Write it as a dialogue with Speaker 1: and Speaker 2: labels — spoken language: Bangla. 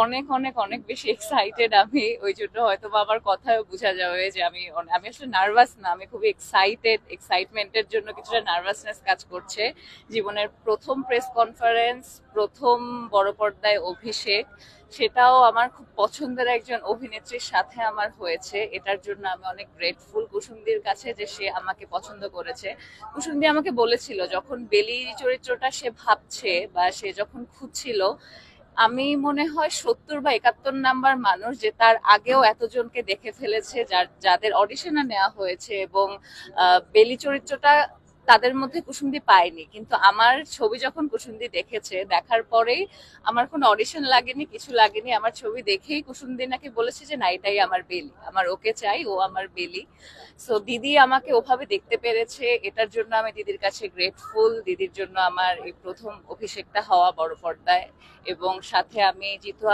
Speaker 1: অনেক অনেক অনেক বেশি এক্সাইটেড আমি, ওই জন্য হয়তো বা আমার কথায় বোঝা যাবে যে আমি আসলে নার্ভাস না, আমি খুবই এক্সাইটেড। এক্সাইটমেন্টের জন্য কিছুটা নার্ভাসনেস কাজ করছে। জীবনের প্রথম প্রেস কনফারেন্স, প্রথম বড় পর্দায় অভিষেক, সেটাও আমার খুব পছন্দের একজন অভিনেত্রীর সাথে আমার হয়েছে। এটার জন্য আমি অনেক গ্রেটফুল কুসুমদির কাছে যে সে আমাকে পছন্দ করেছে। কুসুমদি আমাকে বলেছিল যখন বেলি চরিত্রটা সে ভাবছে বা সে যখন খুঁজছিল, আমি মনে হয় 70 বা 71 নাম্বার মানুষ যে তার আগেও এতজনকে দেখে ফেলেছে, যাদের অডিশনে নেওয়া হয়েছে, এবং বেলি চরিত্রটা তাদের মধ্যে কুসুমদি পায়নি। কিন্তু আমার ছবি যখন কুসুমদি দেখেছে, দেখার পরেই আমার কোনো অডিশন লাগেনি, কিছু লাগেনি, আমার ছবি দেখেই কুসুমদি নাকি বলেছে যে না, এটাই আমার বেলি, আমার ওকে চাই, ও আমার বেলি। সো দিদি আমাকে ওভাবে দেখতে পেরেছে, এটার জন্য আমি দিদির কাছে গ্রেটফুল। দিদির জন্য আমার এই প্রথম অভিষেকটা হওয়া বড় পর্দায়, এবং সাথে আমি জিতু